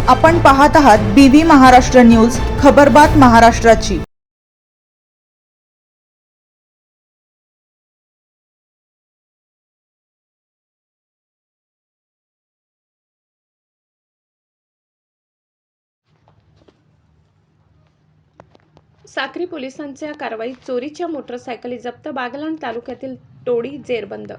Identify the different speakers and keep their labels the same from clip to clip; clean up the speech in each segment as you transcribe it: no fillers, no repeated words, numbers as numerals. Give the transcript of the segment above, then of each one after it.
Speaker 1: आपण पाहत आहात BV महाराष्ट्र न्यूज, खबरबात महाराष्ट्राची।
Speaker 2: साक्री पोलिसांच्या कारवाईत चोरीच्या मोटरसायकली जप्त, बागलाण तालुक्यातील टोळी जेरबंद।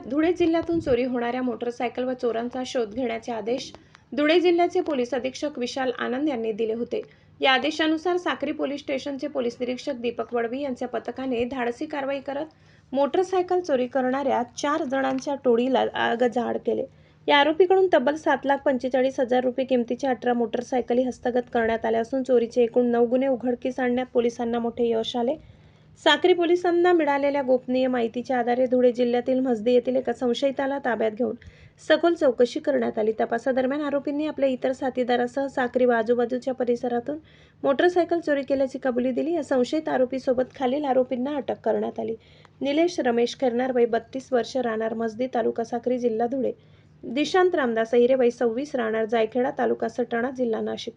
Speaker 2: धुळे जिल्ह्यातून चोरी होणाऱ्या मोटरसायकल व चोरांचा शोध घेण्याचे आदेश धुळे जिल्ह्याचे पोलीस अधीक्षक विशाल आनंद यांनी दिले होते। या आदेशानुसार साक्री पोलीस स्टेशनचे पोलीस निरीक्षक दीपक वडवी यांच्या पथकाने धाडसी कारवाई करत मोटरसायकल चोरी करणाऱ्या 4 जणांच्या टोळीला आगजाड केले। या आरोपीकडून तब्बल 7,45,000 रुपये किमतीच्या 18 मोटरसायकली हस्तगत करण्यात आल्या असून चोरीचे एकूण 9 गुन्हे उघडकीस आणण्यात पोलिसांना मोठे यश आले। साक्री पोलिसांना मिळालेल्या गोपनीय माहितीच्या आधारे धुळे जिल्ह्यातील म्हसदी येथील एका संशयिताला ताब्यात घेऊन सखोल चौकशी करण्यात आली। तपासादरम्यान आरोपींनी आपल्या इतर साथीदारासह साक्री व आजूबाजूच्या परिसरातून मोटरसायकल चोरी केल्याची कबुली दिली। या संशयित आरोपीसोबत खालील आरोपींना अटक करण्यात आली। निलेश रमेश खैरनार वय 32 वर्ष, राहणार म्हसदी, तालुका साक्री, जिल्हा धुळे। दिशांत रामदास अहिरे वय 26, राहणार जायखेडा, तालुका सटाणा, जिल्हा नाशिक।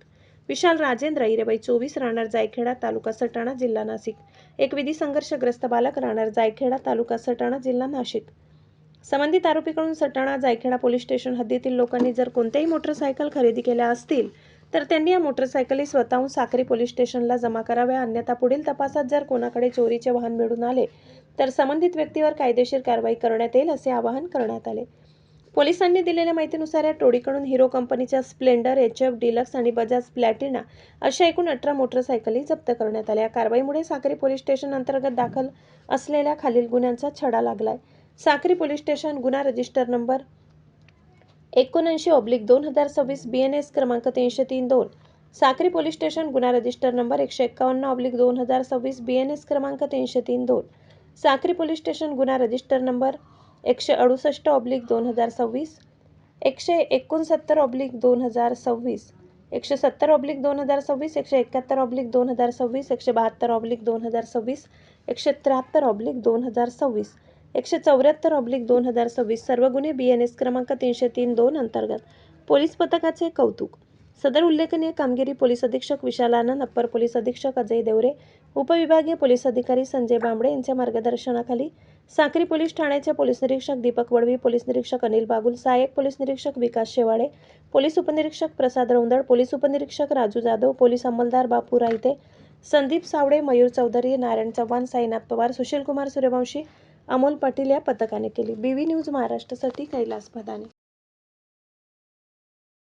Speaker 2: विशाल राजेंद्र अहिरे वय 24, राहणार जायखेडा, तालुका सटाणा, जिल्हा नाशिक। एक विधी संघर्षग्रस्त बालक, राहणार जायखेडा, तालुका सटाणा, जिल्हा नाशिक। संबंधित आरोपीकडून सटाणा जायखेडा पोलीस स्टेशन हद्दीतील लोकांनी जर कोणत्याही मोटरसायकल खरेदी केल्या असतील तर त्यांनी या मोटरसायकली स्वतःहून साक्री पोलीस स्टेशनला जमा कराव्या, अन्यथा पुढील तपासात जर कोणाकडे चोरीचे वाहन मिळून आले तर संबंधित व्यक्तीवर कायदेशीर कारवाई करण्यात येईल, असे आवाहन करण्यात आले। पोलिसांनी दिलेल्या माहितीनुसार या टोळीकडून हिरो कंपनीच्या स्प्लेंडर, HF डिलक्स आणि बजाज प्लॅटिना अशा एकूण 18 मोटरसायकली जप्त करण्यात आल्या। या कारवाईमुळे साक्री पोलीस स्टेशन अंतर्गत दाखल असलेल्या खालील गुन्ह्यांचा छडा लागलाय। साक्री पोलीस स्टेशन गुन्हा रजिस्टर नंबर 79/2026 BNS क्रमांक 303-2। साक्री पोलीस स्टेशन गुन्हा रजिस्टर नंबर 151/2026 BNS क्रमांक 303-2। साक्री पोलीस स्टेशन गुन्हा रजिस्टर नंबर 168/2026, 169/2026, 170/2026, 171/2026, 172/2026, 173/2026, 174/2026 सर्व गुन्हे BNS क्रमांक 303-2 अंतर्गत। पोलीस पथकाचे कौतुक। सदर उल्लेखनीय कामगिरी पोलीस अधीक्षक विशाल आनंद, अप्पर पोलीस अधीक्षक अजय देवरे, उपविभागीय पोलीस अधिकारी संजय बांबडे यांच्या मार्गदर्शनाखाली साक्री पोलीस ठाण्याचे पोलीस निरीक्षक दीपक वडवी, पोलीस निरीक्षक अनिल बागुल, सहाय्यक पोलीस निरीक्षक विकास शेवाळे, पोलीस उपनिरीक्षक प्रसाद रौंदळ, पोलीस उपनिरीक्षक राजू जाधव, पोलीस अंमलदार बापू रायते, संदीप सावडे, मयूर चौधरी, नारायण चव्हाण, साईनाथ पवार, सुशील कुमार सूर्यवंशी, अमोल पाटील या पथकाने केली। BV न्यूज महाराष्ट्रासाठी कैलास भदाने।